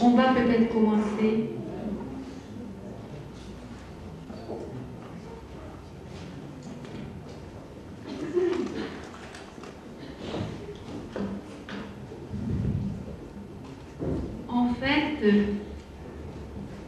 On va peut-être commencer. En fait,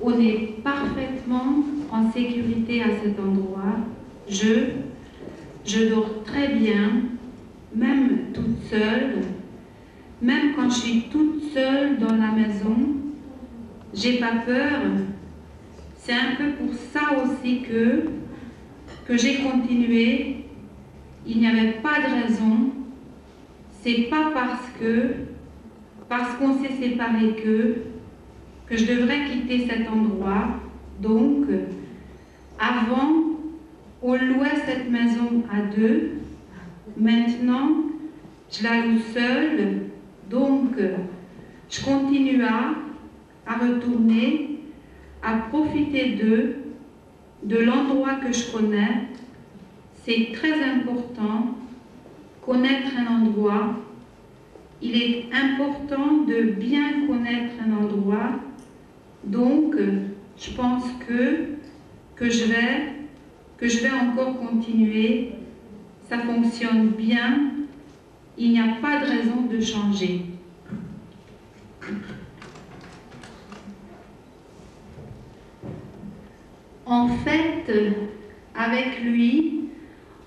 on est parfaitement en sécurité à cet endroit. Je dors très bien, même toute seule. Même quand je suis toute seule dans la maison, j'ai pas peur. C'est un peu pour ça aussi que j'ai continué. Il n'y avait pas de raison. C'est pas parce qu'on s'est séparés que je devrais quitter cet endroit. Donc, avant, on louait cette maison à deux. Maintenant, je la loue seule. Donc, je continue à retourner, à profiter de l'endroit que je connais. C'est très important, connaître un endroit. Il est important de bien connaître un endroit. Donc, je pense que je vais encore continuer. Ça fonctionne bien. Il n'y a pas de raison de changer. En fait, avec lui,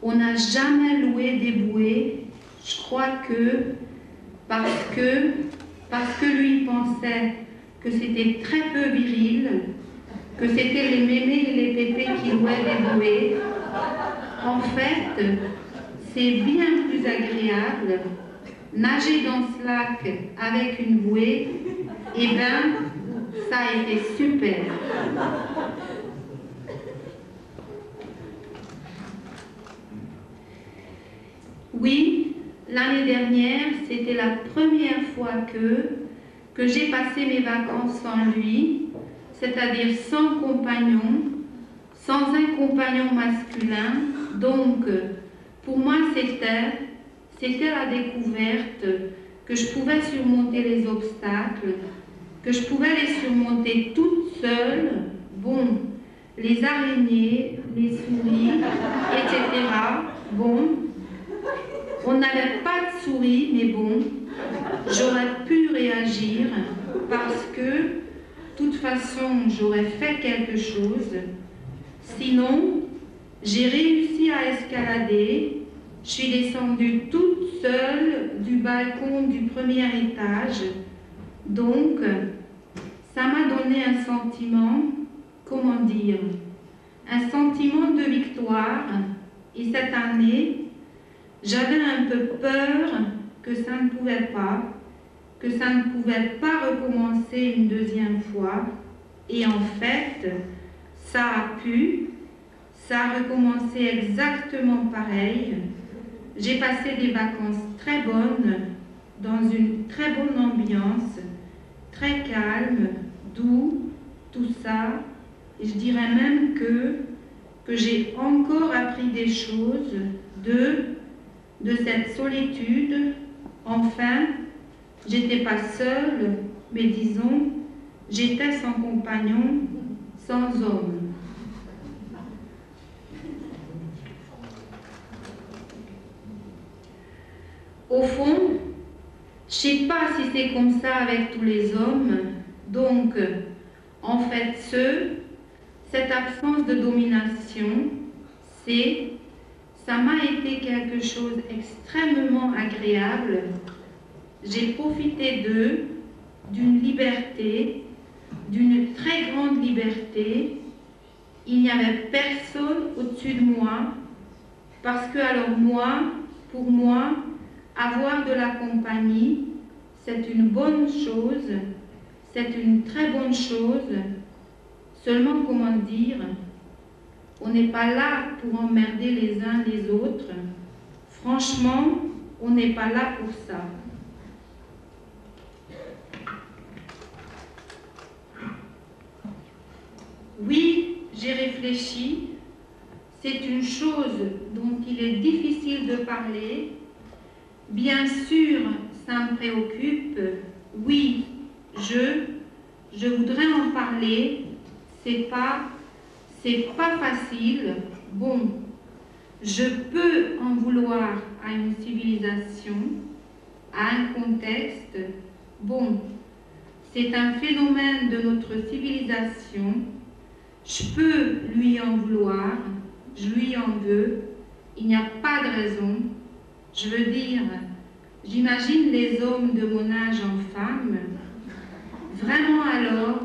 on n'a jamais loué des bouées. Je crois que parce que lui pensait que c'était très peu viril, que c'était les mémés et les pépés qui louaient des bouées. En fait, c'est bien plus agréable nager dans ce lac avec une bouée. Eh bien, ça a été super. Oui, l'année dernière, c'était la première fois que j'ai passé mes vacances sans lui, c'est-à-dire sans compagnon, sans un compagnon masculin. Donc, pour moi, c'était la découverte que je pouvais surmonter les obstacles, que je pouvais les surmonter toute seule. Bon, les araignées, les souris, etc. Bon, on n'avait pas de souris, mais bon, j'aurais pu réagir parce que, de toute façon, j'aurais fait quelque chose. Sinon, j'ai réussi à escalader. Je suis descendue toute seule du balcon du premier étage. Donc, ça m'a donné un sentiment, comment dire, un sentiment de victoire. Et cette année, j'avais un peu peur que ça ne pouvait pas recommencer une deuxième fois. Et en fait, ça a recommencé exactement pareil. J'ai passé des vacances très bonnes, dans une très bonne ambiance, très calme, doux, tout ça. Et je dirais même que j'ai encore appris des choses de cette solitude. Enfin, j'étais pas seule, mais disons, j'étais sans compagnon, sans homme. Au fond, je sais pas si c'est comme ça avec tous les hommes. Donc, en fait, cette absence de domination, ça m'a été quelque chose d'extrêmement agréable. J'ai profité d'une liberté, d'une très grande liberté. Il n'y avait personne au-dessus de moi, parce que alors pour moi, avoir de la compagnie, c'est une bonne chose, c'est une très bonne chose. Seulement, comment dire, on on n'est pas là pour emmerder les uns les autres. Franchement, on n'est pas là pour ça. Oui, j'ai réfléchi. C'est une chose dont il est difficile de parler. Bien sûr, ça me préoccupe. Oui, je voudrais en parler. C'est pas facile. Bon, je peux en vouloir à une civilisation, à un contexte. Bon, c'est un phénomène de notre civilisation. Je peux lui en vouloir, je lui en veux. Il n'y a pas de raison. Je veux dire, j'imagine les hommes de mon âge en femmes. Vraiment alors,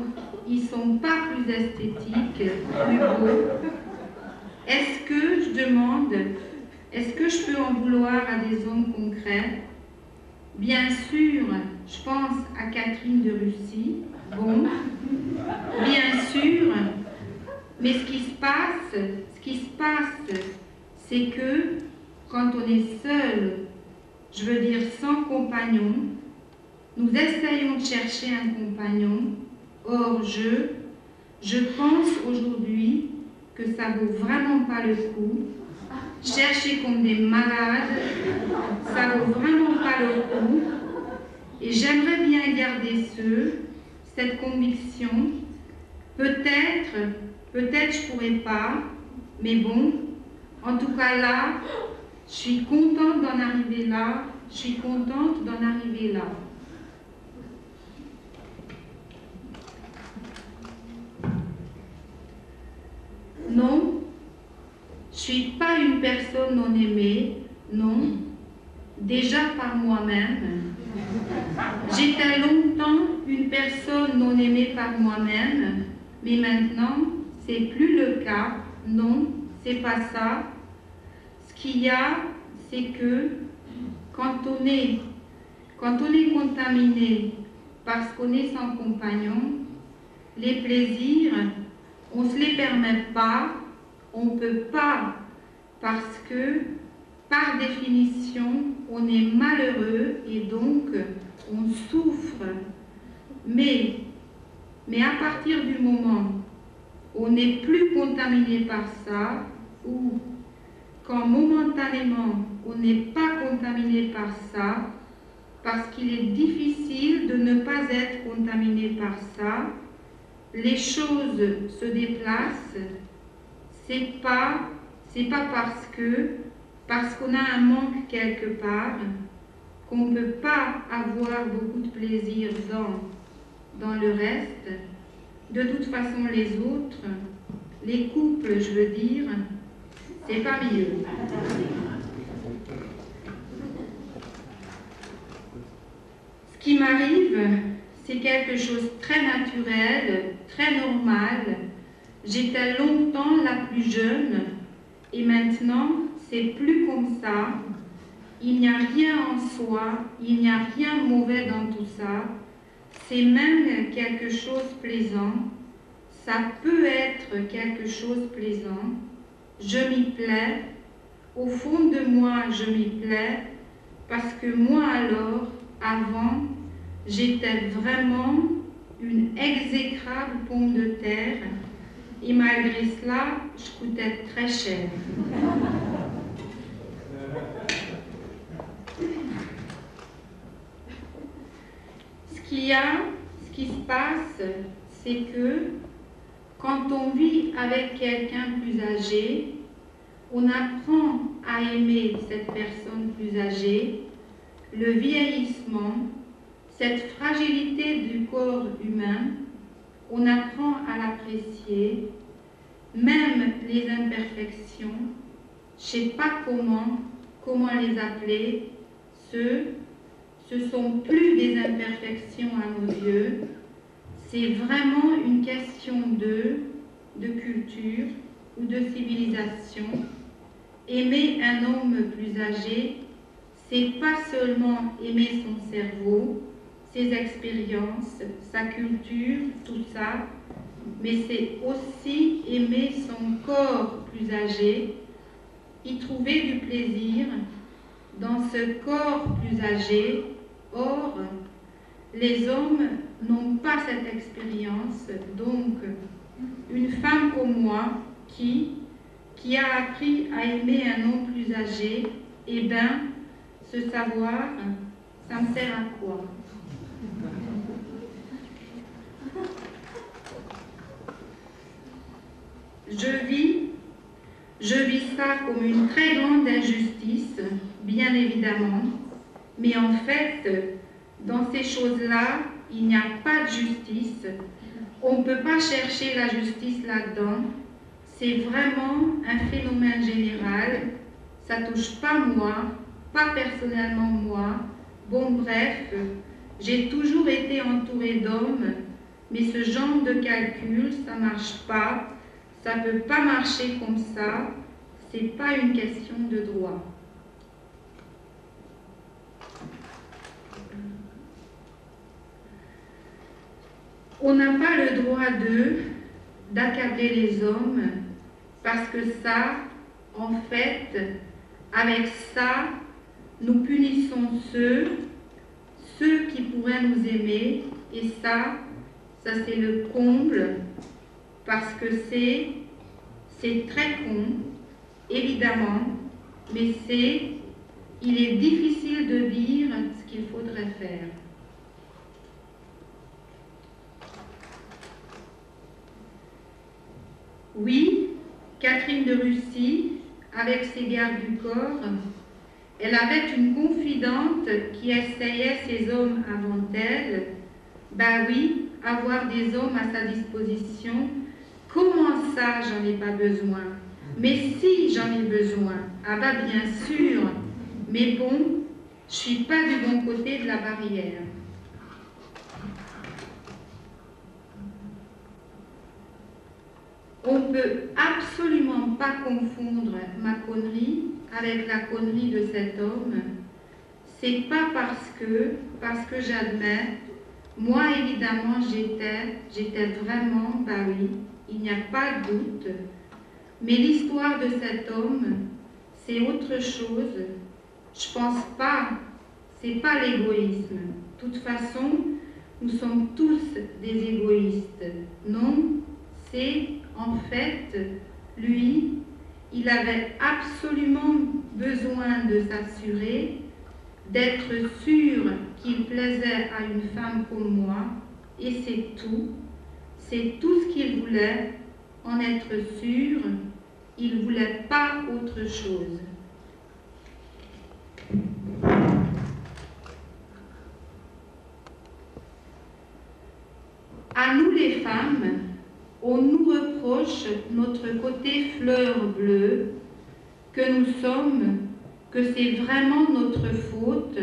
ils ne sont pas plus esthétiques, plus beaux. Est-ce que, je demande, est-ce que je peux en vouloir à des hommes concrets? Bien sûr, je pense à Catherine de Russie. Bon, bien sûr, mais ce qui se passe, c'est que quand on est seul, je veux dire sans compagnon, nous essayons de chercher un compagnon. Or, je pense aujourd'hui que ça vaut vraiment pas le coup. Chercher comme des malades, ça vaut vraiment pas le coup. Et j'aimerais bien garder cette conviction. Peut-être je pourrais pas, mais bon, en tout cas là, je suis contente d'en arriver là, je suis contente d'en arriver là. Non, je suis pas une personne non aimée, non, déjà par moi-même. J'étais longtemps une personne non aimée par moi-même, mais maintenant, c'est plus le cas. Non, c'est pas ça. Ce qu'il y a, c'est que quand on est contaminé parce qu'on est sans compagnon, les plaisirs, on ne se les permet pas, on ne peut pas, parce que, par définition, on est malheureux et donc on souffre. Mais à partir du moment où on n'est plus contaminé par ça, ou quand momentanément on n'est pas contaminé par ça, parce qu'il est difficile de ne pas être contaminé par ça, les choses se déplacent. C'est pas parce qu'on a un manque quelque part qu'on ne peut pas avoir beaucoup de plaisir dans le reste. De toute façon, les autres, les couples, je veux dire, c'est pas mieux. Ce qui m'arrive, c'est quelque chose de très naturel, très normal. J'étais longtemps la plus jeune et maintenant, c'est plus comme ça. Il n'y a rien en soi, il n'y a rien de mauvais dans tout ça. C'est même quelque chose de plaisant. Ça peut être quelque chose de plaisant. Je m'y plais. Au fond de moi, je m'y plais parce que moi alors, avant, j'étais vraiment une exécrable pomme de terre et malgré cela, je coûtais très cher. Ce qui se passe, c'est que quand on vit avec quelqu'un plus âgé, on apprend à aimer cette personne plus âgée, le vieillissement, cette fragilité du corps humain, on apprend à l'apprécier, même les imperfections, je ne sais pas comment les appeler, ce sont plus des imperfections à nos yeux, c'est vraiment une question de culture ou de civilisation. Aimer un homme plus âgé, c'est pas seulement aimer son cerveau, ses expériences, sa culture, tout ça, mais c'est aussi aimer son corps plus âgé, y trouver du plaisir dans ce corps plus âgé. Or, les hommes n'ont pas cette expérience, donc une femme comme moi qui a appris à aimer un homme plus âgé, eh bien, ce savoir, ça me sert à quoi? Je vis ça comme une très grande injustice, bien évidemment, mais en fait, dans ces choses-là, il n'y a pas de justice. On ne peut pas chercher la justice là-dedans. C'est vraiment un phénomène général. Ça ne touche pas moi, pas personnellement moi. Bon, bref, j'ai toujours été entourée d'hommes, mais ce genre de calcul, ça ne marche pas. Ça ne peut pas marcher comme ça. Ce n'est pas une question de droit. On n'a pas le droit d'accabler les hommes parce que ça, en fait, avec ça, nous punissons ceux qui pourraient nous aimer, et ça c'est le comble, parce que c'est très con, évidemment, mais il est difficile de dire ce qu'il faudrait faire. Oui, Catherine de Russie, avec ses gardes du corps, elle avait une confidente qui essayait ses hommes avant elle. Ben oui, avoir des hommes à sa disposition, comment ça j'en ai pas besoin? Mais si j'en ai besoin, ah bah bien sûr, mais bon, je suis pas du bon côté de la barrière. On ne peut absolument pas confondre ma connerie avec la connerie de cet homme. C'est pas parce que j'admets, moi évidemment j'étais vraiment, bah oui, il n'y a pas de doute, mais l'histoire de cet homme, c'est autre chose. Je pense pas, c'est pas l'égoïsme. De toute façon, nous sommes tous des égoïstes. Non, c'est en fait, lui, il avait absolument besoin de s'assurer, d'être sûr qu'il plaisait à une femme comme moi, et c'est tout. C'est tout ce qu'il voulait, en être sûr. Il ne voulait pas autre chose. À nous les femmes, on nous reproche notre côté fleur bleue, que nous sommes, que c'est vraiment notre faute.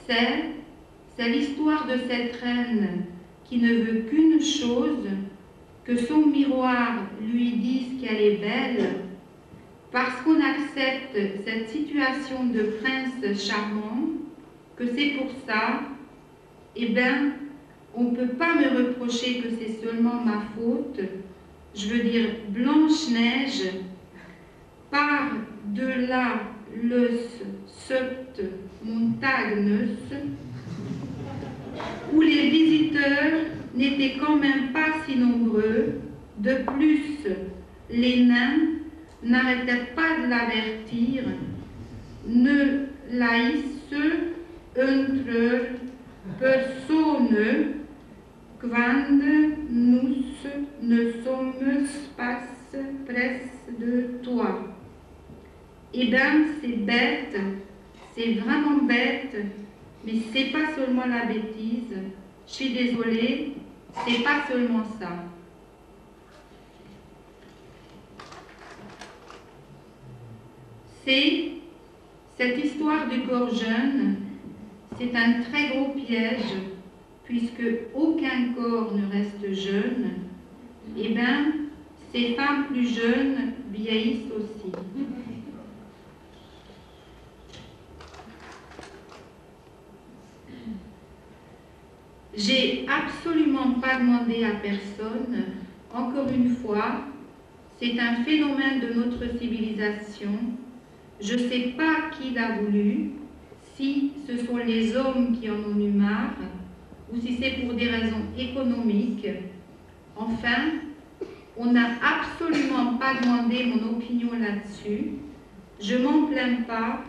C'est l'histoire de cette reine qui ne veut qu'une chose, que son miroir lui dise qu'elle est belle, parce qu'on accepte cette situation de prince charmant, que c'est pour ça, eh bien, on ne peut pas me reprocher que c'est seulement ma faute. Je veux dire, Blanche-Neige, par de là le sept Montagnus, où les visiteurs n'étaient quand même pas si nombreux. De plus, les nains n'arrêtaient pas de l'avertir. Ne laisse entre personnes quand nous ne sommes pas près de toi. Eh bien, c'est bête, c'est vraiment bête, mais c'est pas seulement la bêtise. Je suis désolée, c'est pas seulement ça. Cette histoire du corps jeune, c'est un très gros piège, puisque aucun corps ne reste jeune. Eh bien, ces femmes plus jeunes vieillissent aussi. J'ai absolument pas demandé à personne encore une fois, c'est un phénomène de notre civilisation. Je ne sais pas qui l'a voulu, si ce sont les hommes qui en ont eu marre, ou si c'est pour des raisons économiques. Enfin, on n'a absolument pas demandé mon opinion là-dessus. Je m'en plains pas,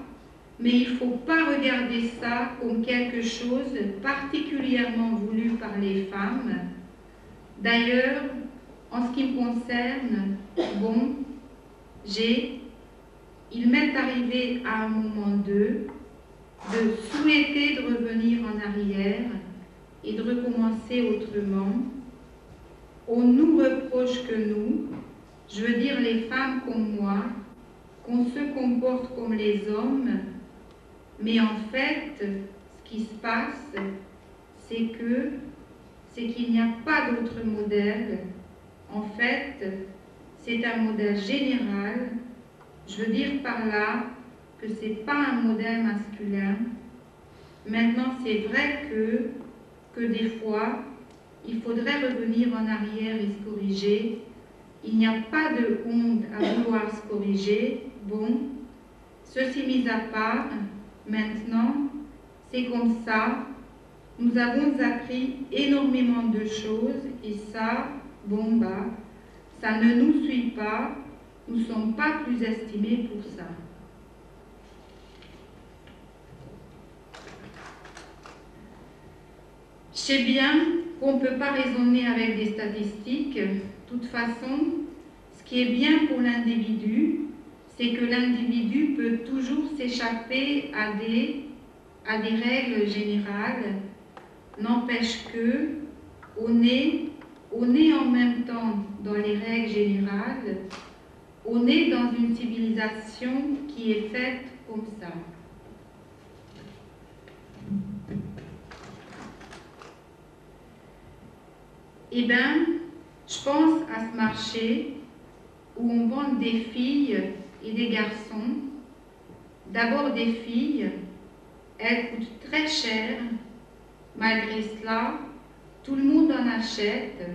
mais il ne faut pas regarder ça comme quelque chose particulièrement voulu par les femmes. D'ailleurs, en ce qui me concerne, bon, il m'est arrivé à un moment de souhaiter de revenir en arrière et de recommencer autrement. On nous reproche que nous, je veux dire les femmes comme moi, qu'on se comporte comme les hommes, mais en fait, ce qui se passe, c'est qu'il n'y a pas d'autre modèle. En fait, c'est un modèle général. Je veux dire par là que ce n'est pas un modèle masculin. Maintenant, c'est vrai que des fois, il faudrait revenir en arrière et se corriger. Il n'y a pas de honte à vouloir se corriger. Bon, ceci mis à part, maintenant, c'est comme ça. Nous avons appris énormément de choses et ça, bon bah, ça ne nous suit pas. Nous ne sommes pas plus estimés pour ça. Je sais bien qu'on ne peut pas raisonner avec des statistiques. De toute façon, ce qui est bien pour l'individu, c'est que l'individu peut toujours s'échapper à des règles générales. N'empêche que on est en même temps dans les règles générales, on est dans une civilisation qui est faite comme ça. Eh bien, je pense à ce marché où on vend des filles et des garçons. D'abord des filles, elles coûtent très cher. Malgré cela, tout le monde en achète.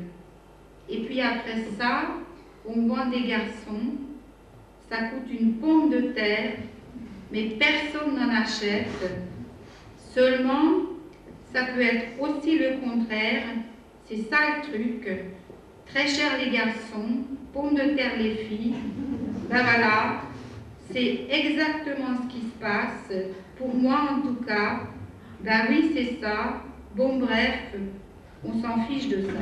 Et puis après ça, on vend des garçons. Ça coûte une pomme de terre, mais personne n'en achète. Seulement, ça peut être aussi le contraire. C'est ça le truc. Très cher les garçons, pomme de terre les filles. Ben voilà, c'est exactement ce qui se passe. Pour moi en tout cas. Ben oui, c'est ça. Bon, bref, on s'en fiche de ça.